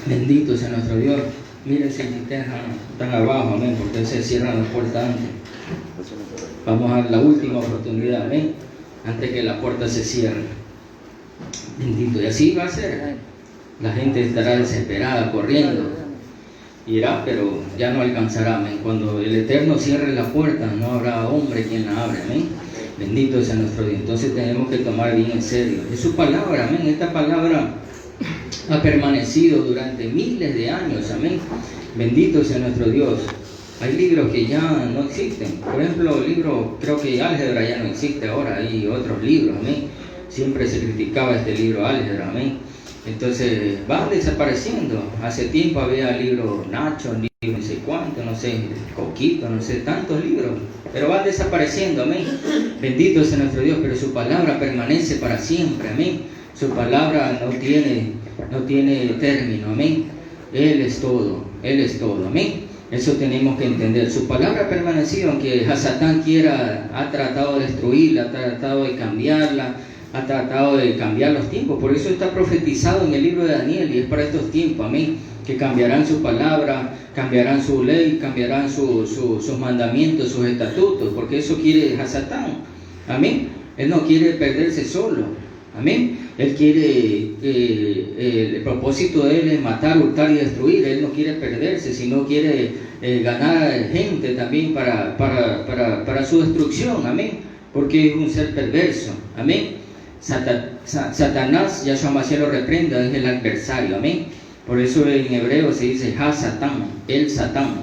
Bendito sea nuestro Dios. Miren si están abajo, amén, porque se cierran las puertas antes. Vamos a dar la última oportunidad, amén, antes que la puerta se cierre. Bendito. Y así va a ser. La gente estará desesperada, corriendo. Irá, pero ya no alcanzará, amén. Cuando el Eterno cierre la puerta, no habrá hombre quien la abra, amén. Bendito sea nuestro Dios. Entonces tenemos que tomar bien en serio. Es su palabra, amén. Esta palabra ha permanecido durante miles de años, amén. Bendito sea nuestro Dios. Hay libros que ya no existen. Por ejemplo, el libro, creo que álgebra ya no existe ahora. Hay otros libros, amén. Siempre se criticaba este libro álgebra, amén. Entonces van desapareciendo. Hace tiempo había el libro Nacho, el libro no sé cuánto, no sé, Coquito, no sé, tantos libros. Pero van desapareciendo, amén. Bendito sea nuestro Dios, pero su palabra permanece para siempre, amén. Su palabra no tiene término, amén. Él es todo, amén. Eso tenemos que entender. Su palabra ha permanecido, aunque Satán ha tratado de destruirla, ha tratado de cambiarla, ha tratado de cambiar los tiempos. Por eso está profetizado en el libro de Daniel, y es para estos tiempos, amén, que cambiarán su palabra, cambiarán su ley, cambiarán sus mandamientos, sus estatutos, porque eso quiere Satán, amén. Él no quiere perderse solo, amén. Él quiere, el propósito de él es matar, hurtar y destruir. Él no quiere perderse, sino quiere ganar gente también para su destrucción, amén, porque es un ser perverso, amén. Satanás, Yahshua Mashiach lo reprenda, es el adversario, amén. Por eso en hebreo se dice Satán, el Satán.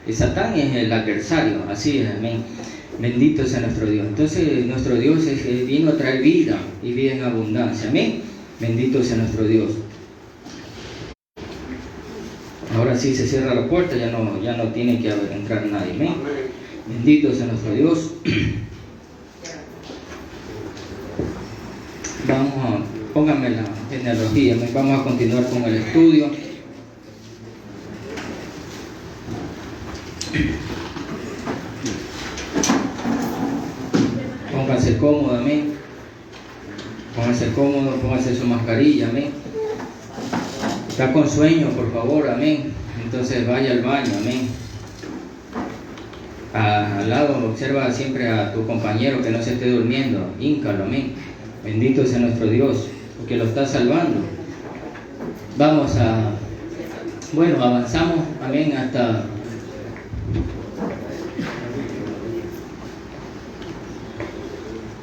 El Satán es el adversario, así es, amén. Bendito sea nuestro Dios. Entonces nuestro Dios vino a traer vida y vida en abundancia, amén. Bendito sea nuestro Dios. Ahora sí se cierra la puerta, ya no tiene que entrar nadie, amén. Bendito sea nuestro Dios. Pónganme la genealogía, vamos a continuar con el estudio. Pónganse cómodos, amén. Pónganse cómodos, pónganse su mascarilla, amén. Está con sueño, por favor, amén. Entonces vaya al baño, amén. Al lado, observa siempre a tu compañero que no se esté durmiendo, híncalo, amén. Bendito sea nuestro Dios, porque lo está salvando. Avanzamos, amén, hasta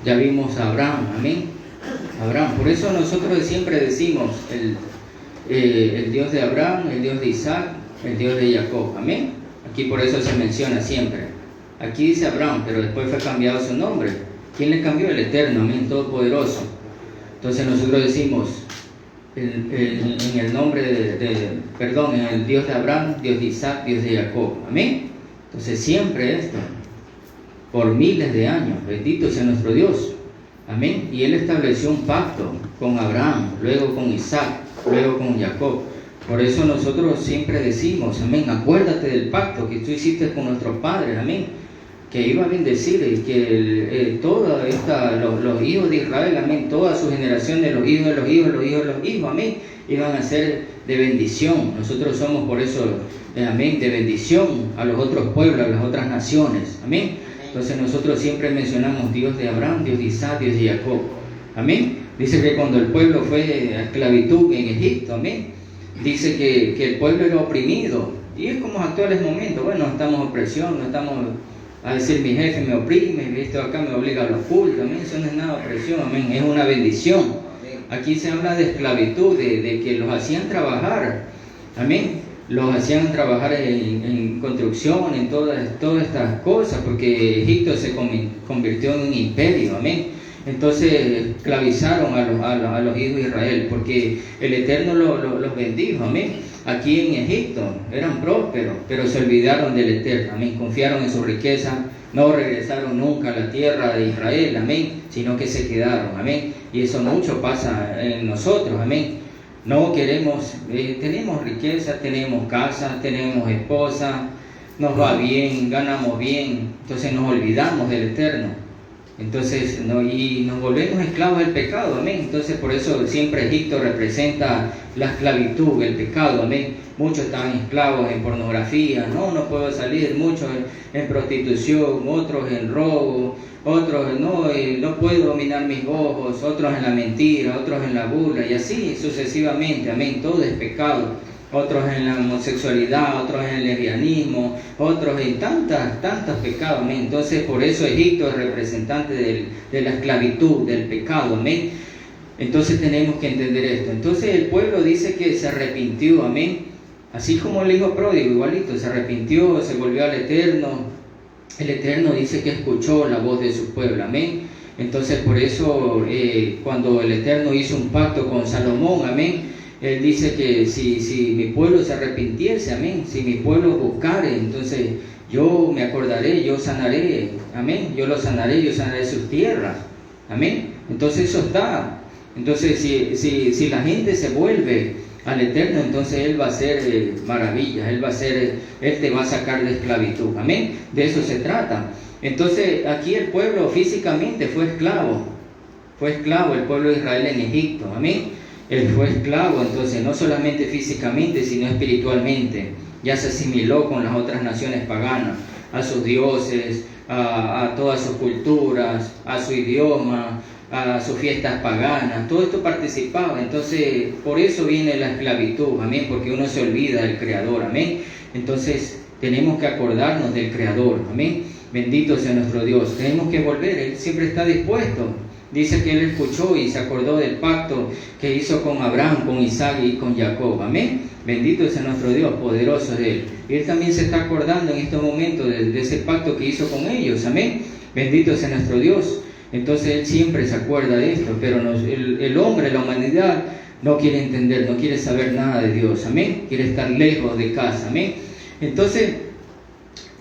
ya vimos a Abraham, amén. Abraham, por eso nosotros siempre decimos el Dios de Abraham, el Dios de Isaac, el Dios de Jacob, amén. Aquí por eso se menciona siempre. Aquí dice Abraham, pero después fue cambiado su nombre. ¿Quién le cambió? El Eterno, amén, Todopoderoso. Entonces nosotros decimos en el nombre en el Dios de Abraham, Dios de Isaac, Dios de Jacob, amén. Entonces siempre esto, por miles de años, bendito sea nuestro Dios, amén. Y Él estableció un pacto con Abraham, luego con Isaac, luego con Jacob. Por eso nosotros siempre decimos, amén, acuérdate del pacto que tú hiciste con nuestros padres, amén, que iba a bendecir y que los hijos de Israel, amén, toda su generación de los hijos de los hijos, los hijos de los hijos, amén, iban a ser de bendición. Nosotros somos por eso, amén, de bendición a los otros pueblos, a las otras naciones, amén. Entonces nosotros siempre mencionamos Dios de Abraham, Dios de Isaac, Dios de Jacob, amén. Dice que cuando el pueblo fue a esclavitud en Egipto, amén, dice que el pueblo era oprimido, y es como actuales momentos. Bueno, estamos en opresión, no estamos a decir mi jefe me oprime, esto acá me obliga a los cultos, amén. Eso no es nada opresión, amén, es una bendición. Aquí se habla de esclavitud, de que los hacían trabajar, amén, los hacían trabajar en construcción, en todas estas cosas, porque Egipto se convirtió en un imperio, amén. Entonces esclavizaron a los hijos de Israel, porque el Eterno los bendijo, amén. Aquí en Egipto eran prósperos, pero se olvidaron del Eterno, amén. Confiaron en su riqueza, no regresaron nunca a la tierra de Israel, amén, sino que se quedaron, amén. Y eso mucho pasa en nosotros, amén. No queremos, tenemos riqueza, tenemos casa, tenemos esposa, nos va bien, ganamos bien, entonces nos olvidamos del Eterno. Entonces, y nos volvemos esclavos del pecado, amén. Entonces, por eso siempre Egipto representa la esclavitud, el pecado, amén. Muchos estaban esclavos en pornografía, no puedo salir, muchos en prostitución, otros en robo, otros no puedo dominar mis ojos, otros en la mentira, otros en la burla, y así sucesivamente, amén. Todo es pecado. Otros en la homosexualidad, otros en el lesbianismo, otros en tantos pecados, amén. Entonces, por eso Egipto es representante de la esclavitud, del pecado, amén. Entonces tenemos que entender esto. Entonces el pueblo dice que se arrepintió, amén. Así como el hijo pródigo, igualito, se arrepintió, se volvió al Eterno. El Eterno dice que escuchó la voz de su pueblo, amén. Entonces por eso cuando el Eterno hizo un pacto con Salomón, amén, Él dice que si mi pueblo se arrepintiese, amén, si mi pueblo buscare, entonces yo me acordaré, yo sanaré, amén, yo sanaré sus tierras, amén. Entonces eso está. Entonces si la gente se vuelve al Eterno, entonces Él va a hacer maravillas, Él te va a sacar de esclavitud, amén. De eso se trata. Entonces aquí el pueblo físicamente fue esclavo el pueblo de Israel en Egipto, amén. Él fue esclavo, entonces no solamente físicamente, sino espiritualmente. Ya se asimiló con las otras naciones paganas, a sus dioses, a todas sus culturas, a su idioma, a sus fiestas paganas. Todo esto participaba. Entonces, por eso viene la esclavitud, amén, porque uno se olvida del Creador, amén. Entonces, tenemos que acordarnos del Creador, amén. Bendito sea nuestro Dios. Tenemos que volver, Él siempre está dispuesto. Dice que Él escuchó y se acordó del pacto que hizo con Abraham, con Isaac y con Jacob. Amén. Bendito sea nuestro Dios, poderoso es Él. Y Él también se está acordando en estos momentos de ese pacto que hizo con ellos. Amén. Bendito sea nuestro Dios. Entonces Él siempre se acuerda de esto, pero el hombre, la humanidad, no quiere entender, no quiere saber nada de Dios. Amén. Quiere estar lejos de casa. Amén. Entonces,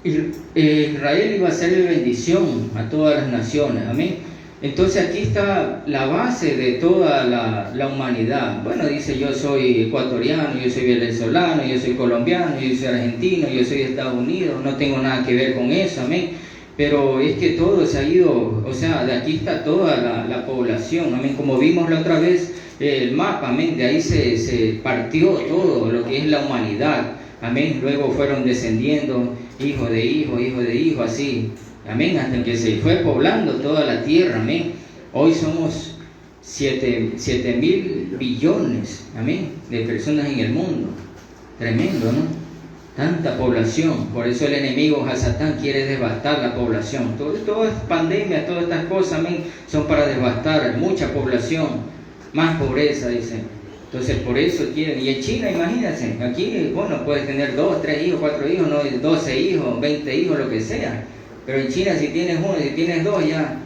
Israel iba a ser de bendición a todas las naciones. Amén. Entonces aquí está la base de toda la humanidad. Bueno, dice, yo soy ecuatoriano, yo soy venezolano, yo soy colombiano, yo soy argentino, yo soy de Estados Unidos, no tengo nada que ver con eso, amén. Pero es que todo se ha ido, o sea, de aquí está toda la población, amén. Como vimos la otra vez, el mapa, amén, de ahí se partió todo lo que es la humanidad, amén. Luego fueron descendiendo hijo de hijo, así. Amén, hasta que se fue poblando toda la tierra, amén. Hoy somos 7.000 billones, amén, de personas en el mundo. Tremendo, ¿no? Tanta población. Por eso el enemigo, Hasatán, quiere devastar la población. Todas estas pandemias, todas estas cosas, amén, son para devastar mucha población. Más pobreza, dice. Entonces por eso quieren. Y en China, imagínense, aquí, bueno, puedes tener 2, 3 hijos, 4 hijos, no, 12 hijos, 20 hijos, lo que sea. Pero en China, si tienes uno, si tienes dos, ya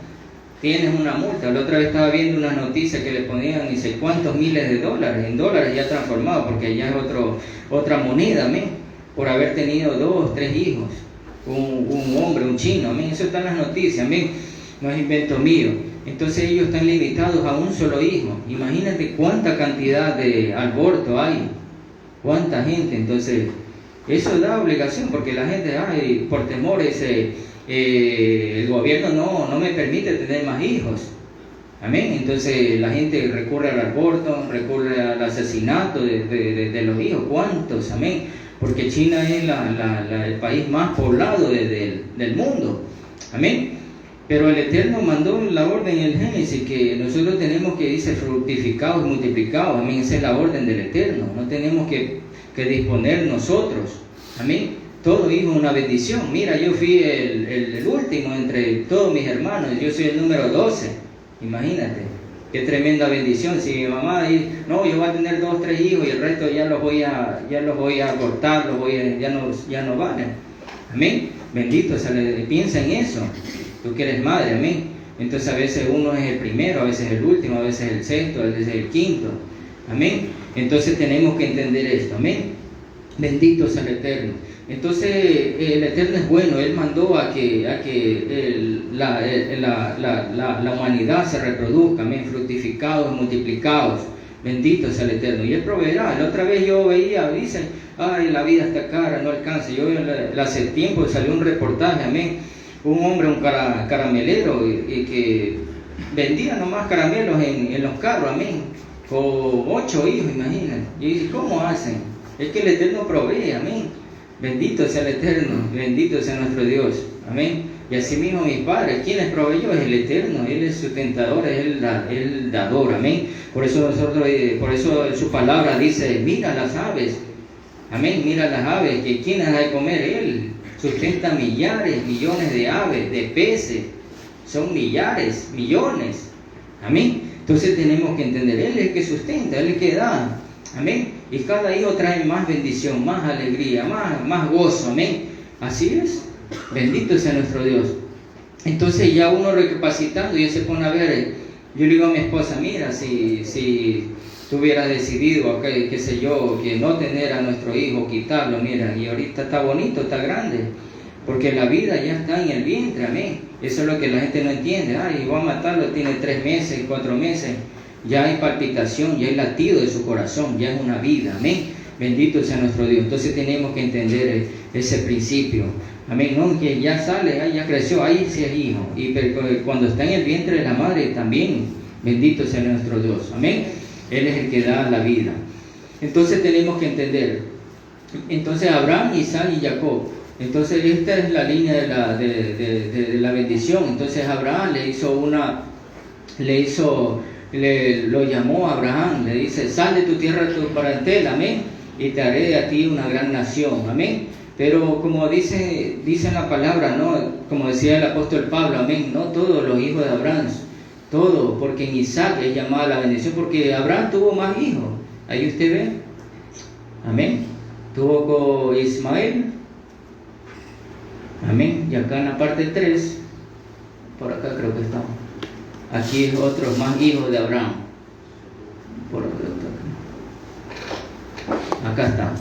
tienes una multa. La otra vez estaba viendo una noticia que le ponían ni sé cuántos miles de dólares, en dólares ya transformados, porque ya es otra moneda, amén, por haber tenido 2, 3 hijos, un hombre, un chino, amén. Eso está en las noticias, amén, no es invento mío. Entonces ellos están limitados a un solo hijo. Imagínate cuánta cantidad de aborto hay, cuánta gente. Entonces eso da obligación, porque la gente, por temor el gobierno no me permite tener más hijos, amén. Entonces la gente recurre al aborto, recurre al asesinato de los hijos. ¿Cuántos? Amén. Porque China es el país más poblado del mundo, amén. Pero el Eterno mandó la orden en el Génesis que nosotros tenemos que, dice, fructificados y multiplicados, amén. Esa es la orden del Eterno. No tenemos que disponer nosotros, amén. Todo hijo es una bendición. Mira, yo fui el último entre todos mis hermanos. Yo soy el número 12. Imagínate. Qué tremenda bendición. Si mi mamá dice, no, yo voy a tener 2, 3 hijos y el resto ya los voy a abortar, ya no valen. Amén. Bendito. Piensa en eso. Tú que eres madre. Amén. Entonces a veces uno es el primero, a veces el último, a veces el sexto, a veces el quinto. Amén. Entonces tenemos que entender esto. Amén. Bendito sea el Eterno. Entonces el Eterno es bueno. Él mandó a que la humanidad se reproduzca, amén, fructificados, multiplicados. Bendito sea el Eterno. Y Él proveerá. La otra vez yo veía, dicen, la vida está cara, no alcanza. Yo hace tiempo salió un reportaje, amén, un hombre, un caramelero, y que vendía nomás caramelos en los carros, amén, con 8 hijos, imagínense. Y dice, ¿cómo hacen? Es que el Eterno provee, amén. Bendito sea el Eterno, bendito sea nuestro Dios, amén. Y así mismo mis padres, ¿quién les proveyó? Es el Eterno, Él es sustentador, es el dador, amén. Por eso su palabra dice, mira las aves, amén, mira las aves, que ¿quién las da de comer? Él sustenta millares, millones de aves, de peces, son millares, millones, amén. Entonces tenemos que entender, Él es el que sustenta, Él es el que da, amén. Y cada hijo trae más bendición, más alegría, más gozo, amén. Así es. Bendito sea nuestro Dios. Entonces ya uno recapacitando, ya se pone a ver. Yo le digo a mi esposa, mira, si tú hubieras decidido, qué sé yo, que no tener a nuestro hijo, quitarlo, mira, y ahorita está bonito, está grande, porque la vida ya está en el vientre, amén. Eso es lo que la gente no entiende. Ay, voy a matarlo, tiene 3 meses, 4 meses, ya hay palpitación, ya hay latido de su corazón, ya es una vida, amén. Bendito sea nuestro Dios. Entonces tenemos que entender ese principio. Amén, no, que ya sale, ya creció, ahí sí es hijo. Y cuando está en el vientre de la madre también, bendito sea nuestro Dios. Amén, Él es el que da la vida. Entonces tenemos que entender. Entonces Abraham, Isaac y Jacob. Entonces esta es la línea de la bendición. Entonces Abraham lo llamó a Abraham, le dice, sal de tu tierra, de tu parentela, amén, y te haré de a ti una gran nación, amén. Pero como dice la palabra, ¿no? Como decía el apóstol Pablo, amén, no todos los hijos de Abraham, todo, porque en Isaac es llamada la bendición, porque Abraham tuvo más hijos, ahí usted ve, amén, tuvo con Ismael, amén, y acá en la parte 3, por acá creo que estamos, aquí otros más hijos de Abraham, por acá está.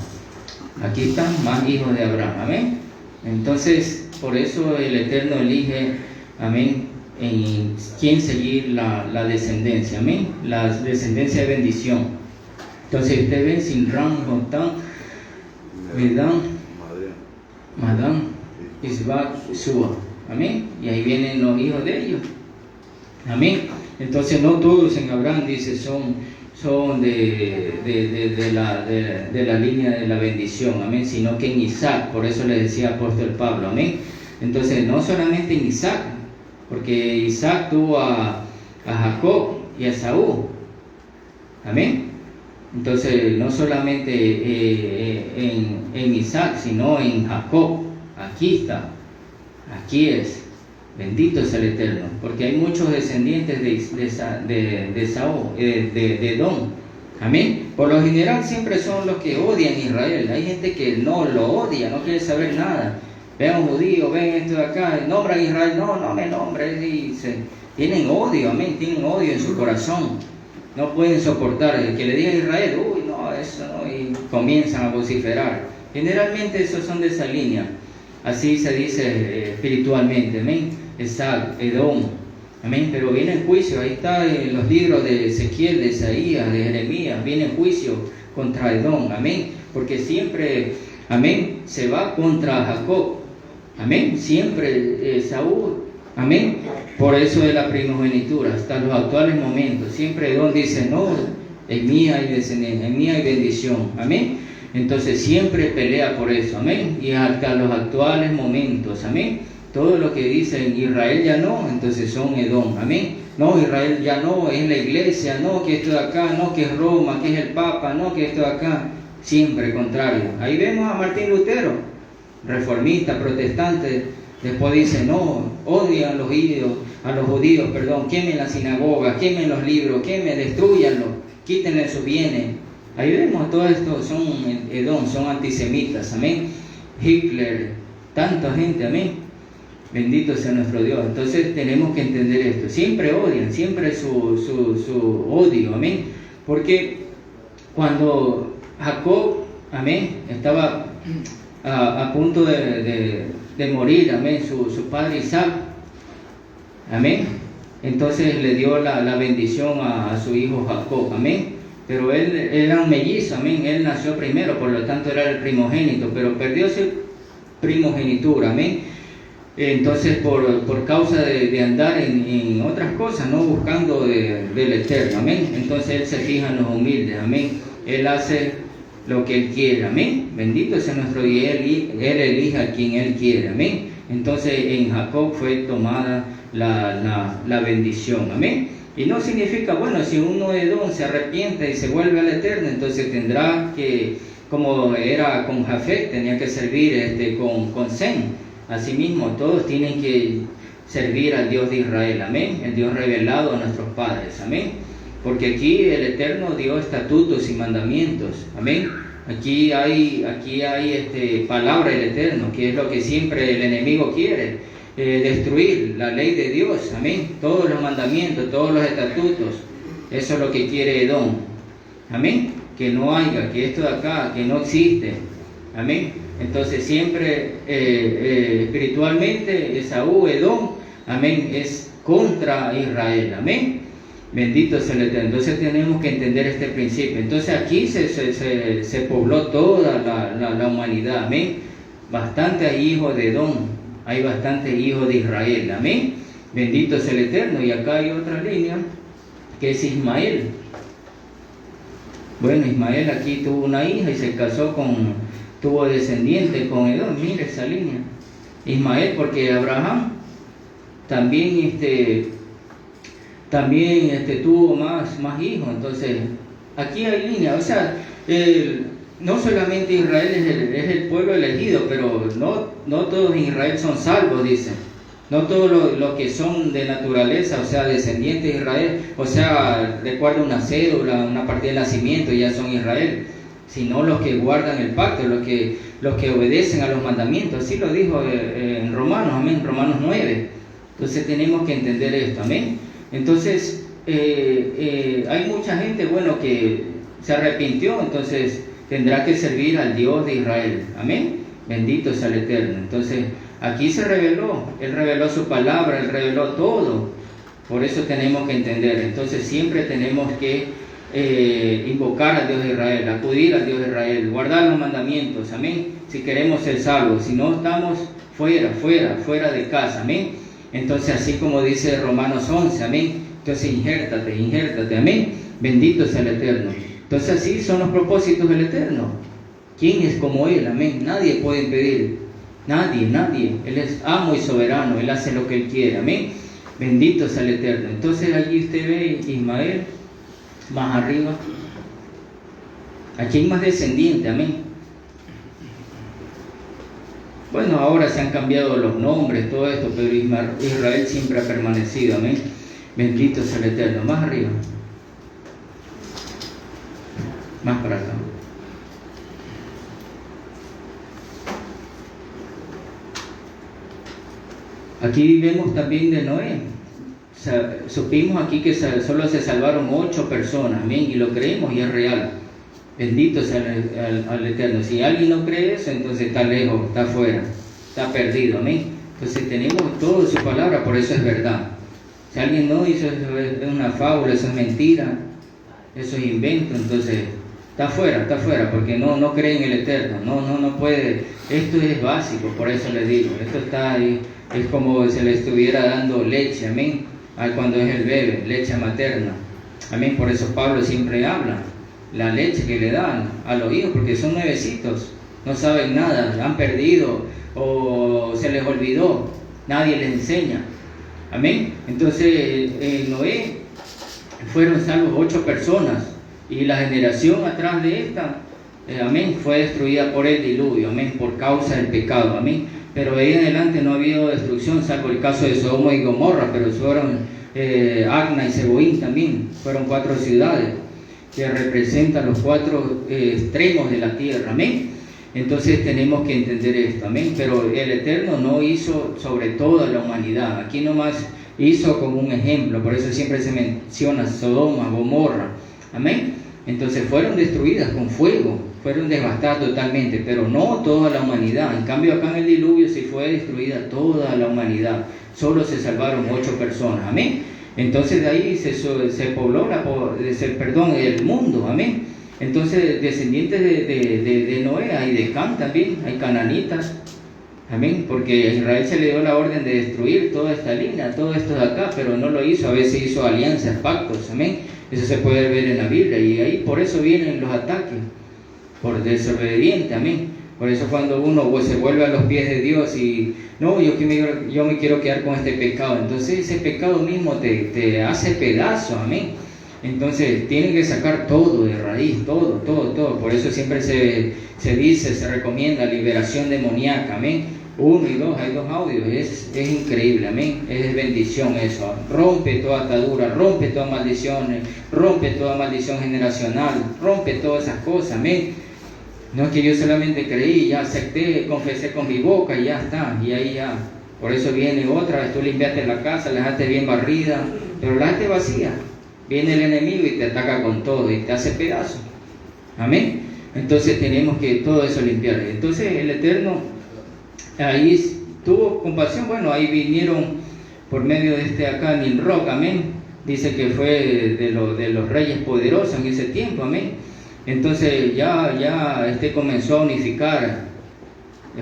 Aquí están más hijos de Abraham, amén. Entonces, por eso el Eterno elige, amén, en quién seguir la descendencia, amén, la descendencia de bendición. Entonces, ustedes ven, Sinram, Jotán, Medán, Madán, Isbac, Sua, amén. Y ahí vienen los hijos de ellos, amén. Entonces, no todos en Abraham, dice, son de la línea de la bendición, amén, sino que en Isaac, por eso le decía apóstol Pablo, amén. Entonces no solamente en Isaac, porque Isaac tuvo a Jacob y a Esaú, amén. Entonces no solamente en Isaac, sino en Jacob, aquí es. Bendito es el Eterno, porque hay muchos descendientes de Esaú, de Edom. Amén. Por lo general siempre son los que odian a Israel. Hay gente que no lo odia, no quiere saber nada. Ven a un judío, ven esto de acá, nombran a Israel, no me nombres. Tienen odio, amén, tienen odio en su corazón. No pueden soportar que le diga a Israel, uy, no, eso no, y comienzan a vociferar. Generalmente esos son de esa línea. Así se dice espiritualmente, amén. Esag, Edom, amén. Pero viene el juicio, ahí está en los libros de Ezequiel, de Isaías, de Jeremías, viene el juicio contra Edom, amén. Porque siempre, amén, se va contra Jacob, amén. Siempre Saúl, amén. Por eso de la primogenitura, hasta los actuales momentos, siempre Edom dice, no, en mí hay descendencia, en mí hay bendición, amén. Entonces siempre pelea por eso, amén. Y hasta los actuales momentos, amén. Todo lo que dicen Israel ya no, entonces son Edom, amén. No, Israel ya no, es la iglesia, no, que esto de acá, no, que es Roma, que es el Papa, no, que esto de acá. Siempre contrario. Ahí vemos a Martín Lutero, reformista, protestante. Después dice, no, odian a los judíos, quemen las sinagogas, quemen los libros, destruyanlos, quítenle sus bienes. Ahí vemos, todo esto son Edom, son antisemitas, amén. Hitler, tanta gente, amén. Bendito sea nuestro Dios. Entonces tenemos que entender esto. Siempre odian, siempre su odio, amén. Porque cuando Jacob, amén, estaba a punto de morir, amén, su padre Isaac, amén, entonces le dio la bendición a su hijo Jacob, amén. Pero él era un mellizo, amén, él nació primero, por lo tanto era el primogénito, pero perdió su primogenitura, amén. Entonces, por causa de andar en otras cosas, no buscando del Eterno, amén. Entonces Él se fija en los humildes, amén. Él hace lo que Él quiere, amén. Bendito sea nuestro Dios, Él elige a quien Él quiere, amén. Entonces en Jacob fue tomada la bendición, amén. Y no significa, bueno, si uno de Edom se arrepiente y se vuelve al Eterno, entonces tendrá que, como era con Jafet, tenía que servir con Sem. Asimismo, todos tienen que servir al Dios de Israel, amén, el Dios revelado a nuestros padres, amén, porque aquí el Eterno dio estatutos y mandamientos, amén. Aquí hay palabra del Eterno, que es lo que siempre el enemigo quiere, destruir la ley de Dios, amén, todos los mandamientos, todos los estatutos, eso es lo que quiere Edom, amén, que no haya, que esto de acá, que no existe, amén. Entonces siempre espiritualmente Esaú, Edom, amén, es contra Israel, amén. Bendito sea el Eterno. Entonces tenemos que entender este principio. Entonces aquí se pobló toda la humanidad, amén. Bastante hay hijos de Edom, hay bastante hijos de Israel, amén. Bendito sea el Eterno. Y acá hay otra línea que es Ismael. Bueno, Ismael aquí tuvo una hija y se casó tuvo descendiente con Edom, mire esa línea. Ismael, porque Abraham también tuvo más hijos. Entonces aquí hay línea, o sea, no solamente Israel es el pueblo elegido, pero no todos en Israel son salvos, dice. No todos los que son de naturaleza, o sea, descendientes de Israel, o sea, recuerda una cédula, una partida de nacimiento, ya son Israel, sino los que guardan el pacto, los que obedecen a los mandamientos. Así lo dijo en Romanos, amén, Romanos 9. Entonces tenemos que entender esto, amén. Entonces hay mucha gente, bueno, que se arrepintió, entonces tendrá que servir al Dios de Israel, amén. Bendito sea el Eterno. Entonces aquí se reveló, Él reveló su palabra, Él reveló todo. Por eso tenemos que entender. Entonces siempre tenemos que invocar al Dios de Israel, acudir al Dios de Israel, guardar los mandamientos, amén, si queremos ser salvos. Si no, estamos fuera de casa, amén. Entonces así como dice Romanos 11, amén, entonces injértate, amén. Bendito sea el Eterno. Entonces así son los propósitos del Eterno. ¿Quién es como Él? Amén. Nadie puede impedir, nadie. Él es amo y soberano, Él hace lo que Él quiere, amén. Bendito sea el Eterno. Entonces allí usted ve Ismael, más arriba, aquí hay más descendientes, amén. Bueno, ahora se han cambiado los nombres, todo esto, pero Israel siempre ha permanecido, amén. Bendito sea el Eterno. Más arriba, más para acá. Aquí vemos también de Noé. Supimos aquí que solo se salvaron 8 personas, amén, y lo creemos y es real. Bendito sea al Eterno. Si alguien no cree eso, entonces está lejos, está afuera, está perdido, amén. Entonces tenemos toda su palabra, por eso es verdad. Si alguien no dice eso es una fábula, eso es mentira, eso es invento, entonces está afuera, porque no cree en el Eterno, no puede. Esto es básico, por eso les digo, esto está ahí, es como si le estuviera dando leche, amén. Cuando es el bebé, leche materna, amén. Por eso Pablo siempre habla, la leche que le dan a los hijos, porque son nuevecitos, no saben nada, han perdido o se les olvidó, nadie les enseña, amén. Entonces Noé fueron salvos 8 personas y la generación atrás de esta, amén, fue destruida por el diluvio, amén, por causa del pecado, amén. Pero de ahí en adelante no ha habido destrucción, salvo el caso de Sodoma y Gomorra, pero fueron Acna y Seboín también, fueron 4 ciudades que representan los 4 extremos de la tierra, amén. Entonces tenemos que entender esto, amén. Pero el Eterno no hizo sobre toda la humanidad, aquí nomás hizo como un ejemplo, por eso siempre se menciona Sodoma, Gomorra, amén. Entonces fueron destruidas con fuego, fueron devastadas totalmente, pero no toda la humanidad. En cambio acá en el diluvio sí fue destruida toda la humanidad, solo se salvaron 8 personas, amén. Entonces de ahí se pobló el mundo, amén. Entonces descendientes de Noé hay de Can también, hay cananitas, Amén, porque a Israel se le dio la orden de destruir toda esta línea, todo esto de acá, pero no lo hizo, a veces hizo alianzas, pactos, amén. Eso se puede ver en la Biblia y ahí por eso vienen los ataques, por desobediente, amén. Por eso cuando uno se vuelve a los pies de Dios y no, yo me quiero quedar con este pecado, entonces ese pecado mismo te hace pedazo, amén. Entonces tienen que sacar todo de raíz, todo. Por eso siempre se recomienda liberación demoníaca, amén. 1 y 2, hay 2 audios, es increíble, amén. Es bendición eso. Rompe toda atadura, rompe toda maldición generacional, rompe todas esas cosas, amén. No es que yo solamente creí, ya acepté, confesé con mi boca y ya está, y ahí ya. Por eso viene otra vez, tú limpiaste la casa, la dejaste bien barrida, pero la dejaste vacía. Viene el enemigo y te ataca con todo y te hace pedazos. Amén. Entonces tenemos que todo eso limpiar. Entonces el Eterno ahí tuvo compasión. Bueno, ahí vinieron por medio de este acá Nimrod, amén. Dice que fue de los reyes poderosos en ese tiempo, amén. Entonces ya comenzó a unificar.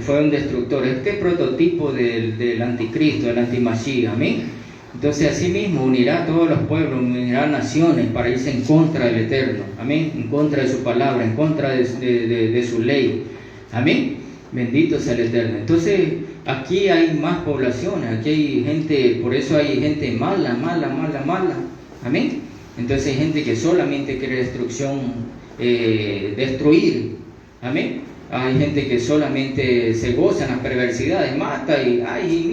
Fue un destructor. Prototipo del anticristo, del antimashiach, amén. Entonces así mismo unirá a todos los pueblos, unirá naciones para irse en contra del Eterno, amén, en contra de su palabra, en contra de su ley, amén, bendito sea el Eterno. Entonces aquí hay más poblaciones, aquí hay gente, por eso hay gente mala, amén. Entonces hay gente que solamente quiere destrucción, destruir, amén. Hay gente que solamente se goza en las perversidades, mata y,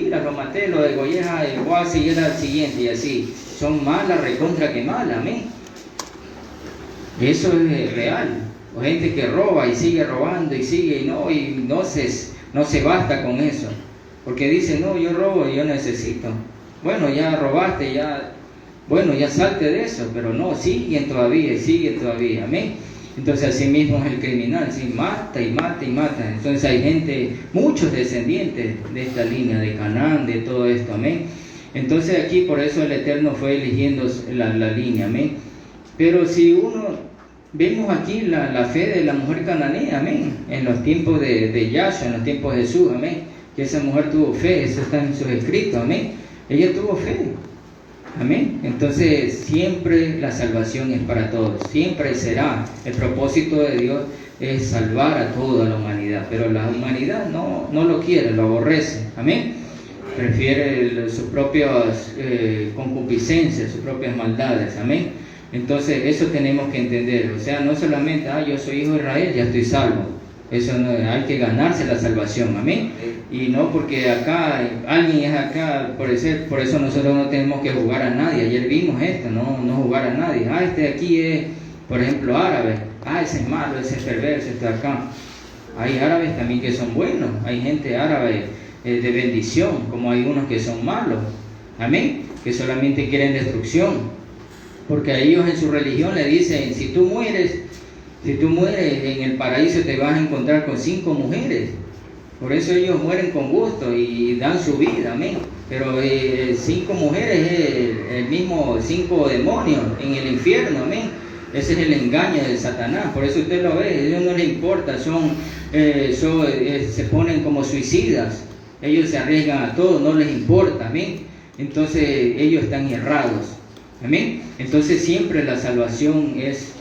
mira, lo maté, lo degollé, voy a seguir al siguiente y así. Son malas, recontra que malas, amén. Eso es real. O gente que roba y sigue robando y sigue y no se basta con eso. Porque dice, no, yo robo y yo necesito. Bueno, ya robaste, ya salte de eso, pero no, siguen todavía, amén. Entonces así mismo es el criminal, ¿sí? Mata. Entonces hay gente, muchos descendientes de esta línea, de Canaán, de todo esto, amén. Entonces aquí por eso el Eterno fue eligiendo la línea, amén. Pero si vemos aquí la fe de la mujer cananea, amén, en los tiempos de Yahshua, en los tiempos de Jesús, amén, que esa mujer tuvo fe, eso está en sus escritos, amén. Ella tuvo fe. Amén. Entonces siempre la salvación es para todos, siempre será. El propósito de Dios es salvar a toda la humanidad, pero la humanidad no lo quiere, lo aborrece. Amén. Prefiere sus propias concupiscencias, sus propias maldades. Amén. Entonces eso tenemos que entender. O sea, no solamente, yo soy hijo de Israel, ya estoy salvo. Eso no, hay que ganarse la salvación, amén. Y no porque acá alguien es acá, por eso nosotros no tenemos que jugar a nadie. Ayer vimos esto, no jugar a nadie. Este de aquí es, por ejemplo, árabe. Ese es malo, ese es perverso, este de acá. Hay árabes también que son buenos. Hay gente árabe de bendición, como hay unos que son malos, amén, que solamente quieren destrucción. Porque a ellos en su religión le dicen, si tú mueres en el paraíso te vas a encontrar con 5 mujeres. Por eso ellos mueren con gusto y dan su vida, amén. Pero 5 mujeres es el mismo 5 demonios en el infierno, amén. Ese es el engaño de Satanás. Por eso usted lo ve, a ellos no les importa, se ponen como suicidas. Ellos se arriesgan a todo, no les importa, amén. Entonces ellos están errados, amén. Entonces siempre la salvación es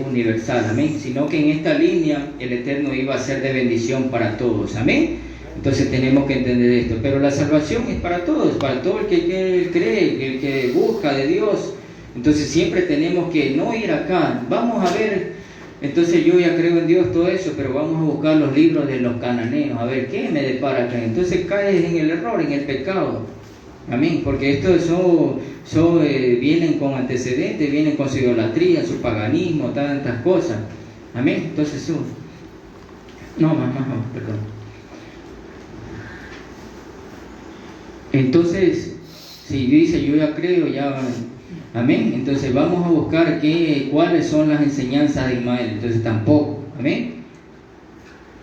universal, amén, sino que en esta línea el Eterno iba a ser de bendición para todos, amén. Entonces tenemos que entender esto, pero la salvación es para todos, para todo el que cree, el que busca de Dios. Entonces siempre tenemos que no ir acá, vamos a ver, entonces yo ya creo en Dios, todo eso, pero vamos a buscar los libros de los cananeos, a ver qué me depara acá. Entonces caes en el error, en el pecado, amén, porque estos vienen con antecedentes, vienen con su idolatría, su paganismo, tantas cosas, amén. Entonces perdón. Entonces si dice yo ya creo, ya, amén, entonces vamos a buscar cuáles son las enseñanzas de Ismael. Entonces tampoco, amén.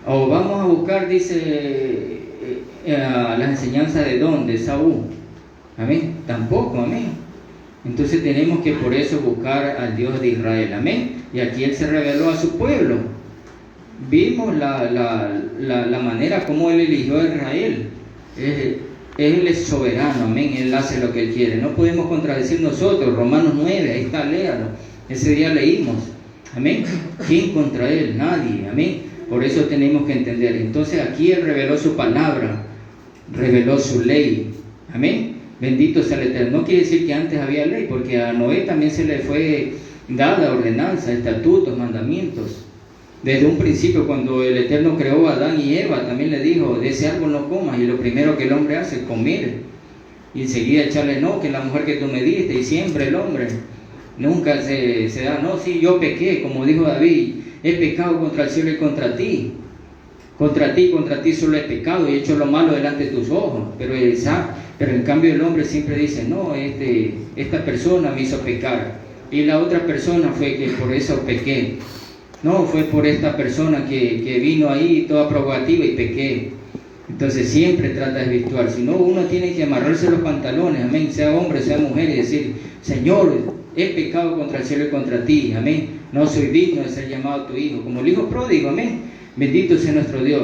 O vamos a buscar, dice, las enseñanzas de Saúl, amén, tampoco, amén. Entonces tenemos que por eso buscar al Dios de Israel, amén. Y aquí Él se reveló a su pueblo. vimos la manera como Él eligió a Israel. Él es soberano, amén. Él hace lo que Él quiere. No podemos contradecir nosotros. Romanos 9, ahí está, léalo. Ese día leímos, amén. ¿Quién contra Él? Nadie, amén. Por eso tenemos que entender. Entonces aquí Él reveló su palabra, reveló su ley, amén. Bendito sea el Eterno. No quiere decir que antes había ley, porque a Noé también se le fue dada ordenanza, estatutos, mandamientos. Desde un principio, cuando el Eterno creó a Adán y Eva, también le dijo, de ese árbol no comas, y lo primero que el hombre hace es comer, y enseguida echarle, no, que la mujer que tú me diste, y siempre el hombre nunca se da, no, sí, yo pequé, como dijo David, he pecado contra el cielo y contra ti solo he pecado y he hecho lo malo delante de tus ojos, pero en cambio el hombre siempre dice, no, esta persona me hizo pecar, y la otra persona fue que por eso pequé. No, fue por esta persona que vino ahí toda provocativa y pequé. Entonces siempre trata de desvirtuar. Si no, uno tiene que amarrarse los pantalones, amén, sea hombre, sea mujer, y decir, Señor, he pecado contra el cielo y contra ti, amén. No soy digno de ser llamado tu hijo, como el hijo pródigo, amén. Bendito sea nuestro Dios.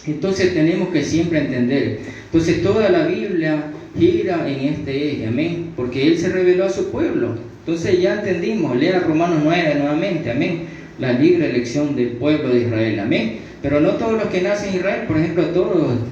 Entonces tenemos que siempre entender. Entonces toda la Biblia gira en este eje, amén, porque Él se reveló a su pueblo. Entonces ya entendimos, lea Romanos 9 nuevamente, amén. La libre elección del pueblo de Israel, amén. Pero no todos los que nacen en Israel, por ejemplo,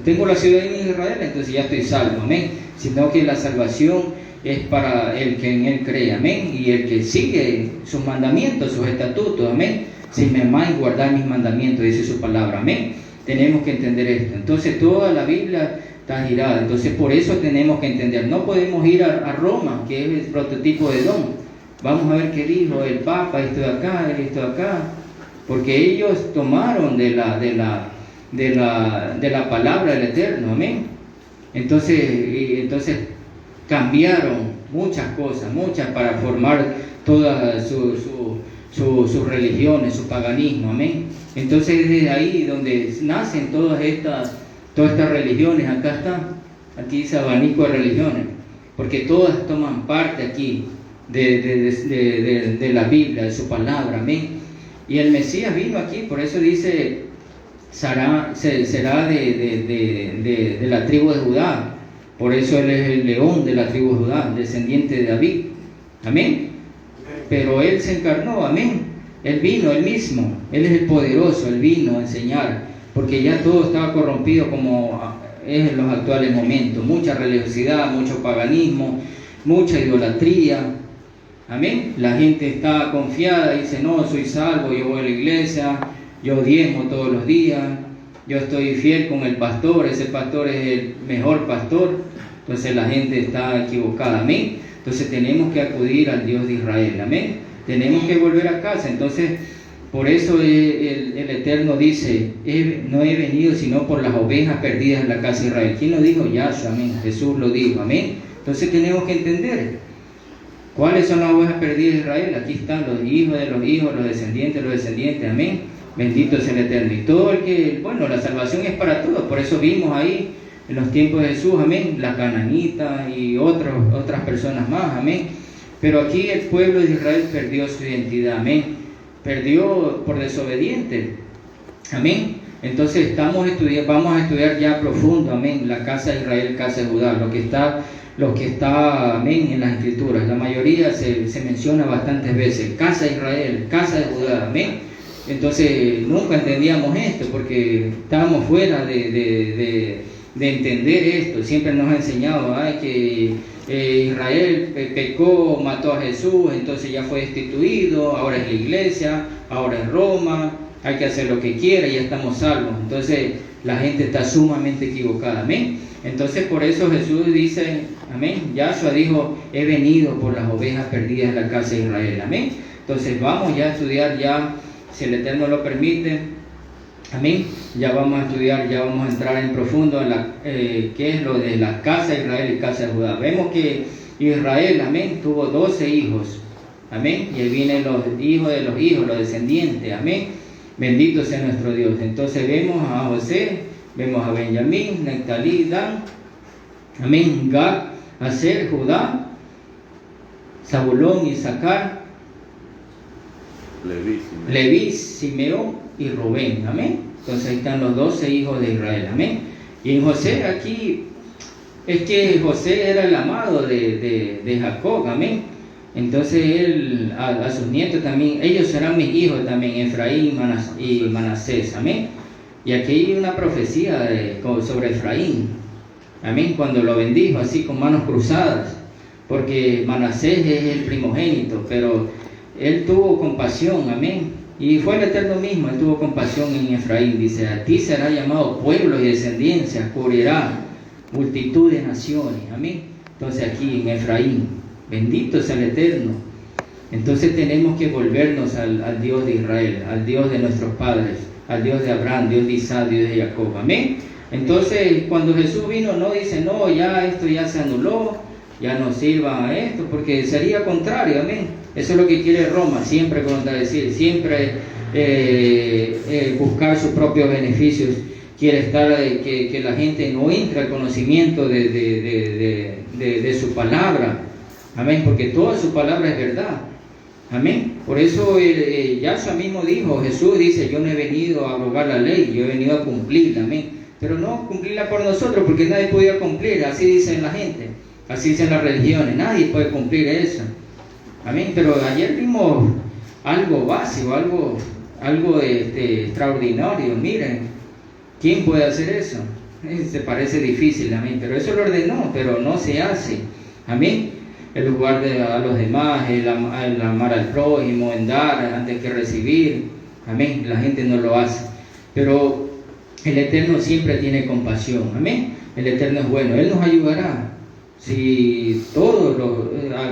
tengo la ciudadanía de Israel, entonces ya estoy salvo, amén. Sino que la salvación es para el que en Él cree, amén. Y el que sigue sus mandamientos, sus estatutos, amén. Si me amáis, guardad mis mandamientos, dice su palabra, amén. Tenemos que entender esto. Entonces toda la Biblia está girada. Entonces por eso tenemos que entender. No podemos ir a Roma, que es el prototipo de Edom. Vamos a ver qué dijo el Papa, esto de acá, porque ellos tomaron de la palabra del Eterno, amén. Entonces cambiaron muchas cosas, para formar todas sus religiones, su paganismo, amén. Entonces es desde ahí donde nacen todas estas religiones. Aquí dice abanico de religiones, porque todas toman parte aquí de la Biblia, de su palabra, amén. Y el Mesías vino aquí, por eso dice, será de la tribu de Judá, por eso Él es el león de la tribu de Judá, descendiente de David, amén. Pero Él se encarnó, amén. Él vino, Él mismo, Él es el poderoso, Él vino a enseñar, porque ya todo estaba corrompido como es en los actuales momentos, mucha religiosidad, mucho paganismo, mucha idolatría. Amén. La gente está confiada, dice, no, soy salvo, yo voy a la iglesia, yo diezmo todos los días, yo estoy fiel con el pastor, ese pastor es el mejor pastor. Entonces la gente está equivocada, amén. Entonces tenemos que acudir al Dios de Israel, amén. Tenemos que volver a casa. Entonces, por eso el Eterno dice, no he venido sino por las ovejas perdidas en la casa de Israel. ¿Quién lo dijo? Yahshua, amén. Jesús lo dijo, amén. Entonces tenemos que entender. ¿Cuáles son las ovejas perdidas de Israel? Aquí están los hijos de los hijos, los descendientes, amén. Bendito sea el Eterno. Y todo la salvación es para todos. Por eso vimos ahí en los tiempos de Jesús, amén, la cananita y otras personas más, amén. Pero aquí el pueblo de Israel perdió su identidad, amén. Perdió por desobediente, amén. Entonces vamos a estudiar ya profundo, amén, la casa de Israel, casa de Judá, lo que está, amén, en las escrituras. La mayoría se menciona bastantes veces, casa de Israel, casa de Judá, amén. Entonces nunca entendíamos esto porque estábamos fuera de entender esto. Siempre nos ha enseñado que Israel pecó, mató a Jesús, entonces ya fue destituido, ahora es la iglesia, ahora es Roma, hay que hacer lo que quiera y ya estamos salvos. Entonces la gente está sumamente equivocada, amén. Entonces por eso Jesús dice, amén, Yahshua dijo, he venido por las ovejas perdidas de la casa de Israel, amén. Entonces vamos ya a estudiar ya, si el Eterno lo permite, amén, ya vamos a estudiar, ya vamos a entrar en profundo en qué es lo de la casa de Israel y casa de Judá. Vemos que Israel, amén, tuvo 12 hijos, amén, y ahí vienen los hijos de los hijos, los descendientes, amén. Bendito sea nuestro Dios. Entonces vemos a José, vemos a Benjamín, Neftalí, Dan, amén, Gad, Aser, Judá, Zabulón, Isaacar, Leví, Simeón y Rubén, amén. Entonces ahí están los 12 hijos de Israel, amén. Y en José aquí, es que José era el amado de Jacob, amén. Entonces él, a sus nietos también, ellos serán mis hijos también, Efraín y Manasés, amén. Y aquí hay una profecía sobre Efraín, amén, cuando lo bendijo así con manos cruzadas, porque Manasés es el primogénito, pero él tuvo compasión, amén. Y fue el Eterno mismo, él tuvo compasión en Efraín, dice, a ti será llamado pueblo y descendencia, cubrirá multitud de naciones, amén. Entonces aquí en Efraín, bendito sea el Eterno. Entonces tenemos que volvernos al Dios de Israel, al Dios de nuestros padres, al Dios de Abraham, Dios de Isaac, Dios de Jacob, amén. Entonces cuando Jesús vino, no dice, no, ya esto ya se anuló, ya no sirva a esto, porque sería contrario, amén. Eso es lo que quiere Roma, siempre contradecir, siempre buscar sus propios beneficios, quiere estar, que la gente no entre al conocimiento de su palabra, amén, porque toda su palabra es verdad, amén. Por eso Yahshua mismo dijo, Jesús dice, yo no he venido a abrogar la ley, yo he venido a cumplirla, amén, pero no cumplirla por nosotros, porque nadie podía cumplir, así dicen la gente, así dicen las religiones, nadie puede cumplir eso, amén. Pero ayer vimos algo básico, algo extraordinario, miren, ¿quién puede hacer eso? Se parece difícil, amén, pero eso lo ordenó, pero no se hace, amén. El lugar a los demás, el amar al prójimo, en dar antes que recibir, amén, la gente no lo hace, pero el Eterno siempre tiene compasión, amén. El Eterno es bueno, Él nos ayudará. Si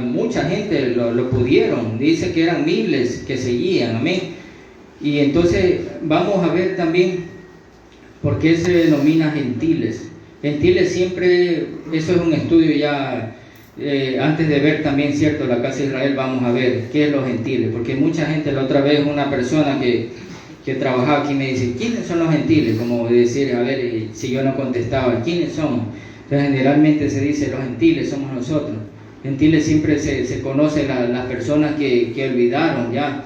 mucha gente lo pudieron, dice que eran miles que seguían, amén. Y entonces vamos a ver también por qué se denomina gentiles. Gentiles siempre, eso es un estudio ya, antes de ver también, cierto, la casa de Israel, vamos a ver qué es los gentiles, porque mucha gente, la otra vez una persona que trabajaba aquí me dice, ¿quiénes son los gentiles? Como decir, a ver, si yo no contestaba, ¿quiénes somos? Entonces generalmente se dice, los gentiles somos nosotros. Gentiles siempre se conoce las personas que olvidaron ya,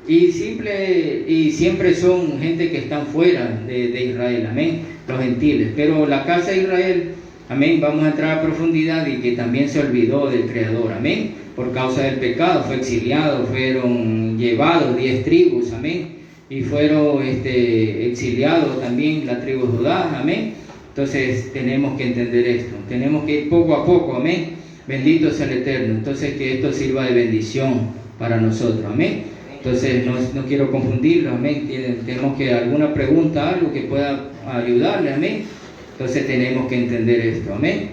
y siempre son gente que están fuera de Israel, amén, los gentiles. Pero la casa de Israel, amén, vamos a entrar a profundidad, y que también se olvidó del Creador, amén, por causa del pecado, fue exiliado, fueron llevados 10 tribus, amén, y fueron exiliados también la tribu de Judá, amén. Entonces tenemos que entender esto, tenemos que ir poco a poco, amén, bendito sea el Eterno. Entonces que esto sirva de bendición para nosotros, amén. Entonces no quiero confundirlo, amén. Tenemos que alguna pregunta, algo que pueda ayudarle, amén. Entonces tenemos que entender esto, amén.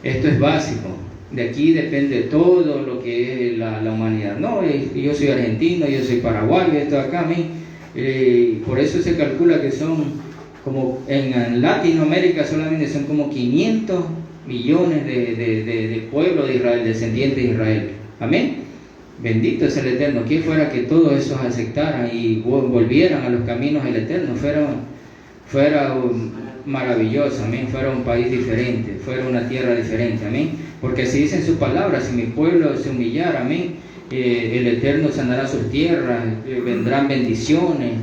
Esto es básico, de aquí depende todo lo que es la humanidad. No, yo soy argentino, yo soy paraguayo, esto acá, amén. Por eso se calcula que son como en Latinoamérica solamente son como 500 millones de pueblos de Israel, descendientes de Israel, amén. Bendito es el Eterno. Que fuera que todos esos aceptaran y volvieran a los caminos del Eterno, fuera maravilloso, amén, fuera un país diferente, fuera una tierra diferente, amén. Porque si dicen sus palabras, si mi pueblo se humillara, amén, el Eterno sanará sus tierras, vendrán bendiciones,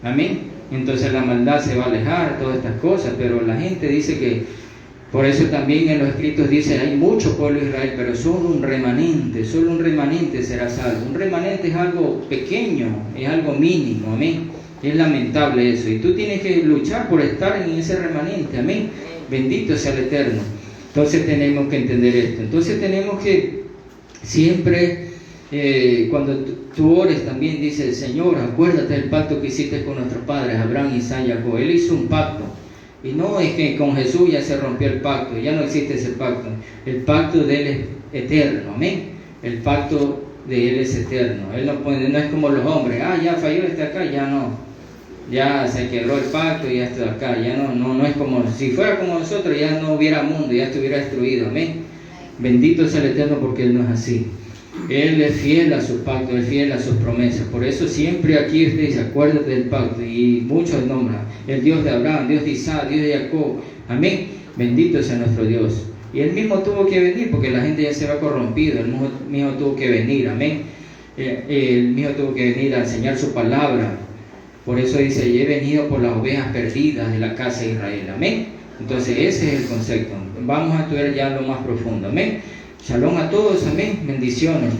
amén. Entonces la maldad se va a alejar, todas estas cosas. Pero la gente dice que, por eso también en los escritos dice, hay mucho pueblo de Israel, pero solo un remanente será salvo. Un remanente es algo pequeño, es algo mínimo, amén. Es lamentable eso, y tú tienes que luchar por estar en ese remanente, amén. Bendito sea el Eterno. Entonces tenemos que entender esto. Entonces tenemos que siempre, cuando tú ores también, dice el Señor, acuérdate del pacto que hiciste con nuestros padres, Abraham, Isaac y Jacob. Él hizo un pacto, y no es que con Jesús ya se rompió el pacto, ya no existe ese pacto. El pacto de Él es eterno, amén. El pacto de Él es eterno. Él no es como los hombres, ya falló acá, ya no, ya se quebró el pacto y ya está acá, ya no es como, si fuera como nosotros ya no hubiera mundo, ya estuviera destruido, amén. Bendito sea el Eterno, porque Él no es así. Él es fiel a su pacto, es fiel a sus promesas. Por eso siempre aquí usted dice, acuérdate del pacto, y muchos nombran el Dios de Abraham, Dios de Isaac, Dios de Jacob, amén. Bendito sea nuestro Dios. Y Él mismo tuvo que venir, porque la gente ya se va corrompido. Él mismo tuvo que venir, amén. Él mismo tuvo que venir a enseñar su palabra, Por eso dice, y he venido por las ovejas perdidas de la casa de Israel. Amén. Entonces ese es el concepto. Vamos a estudiar ya lo más profundo. Amén. Shalom a todos. Amén. Bendiciones.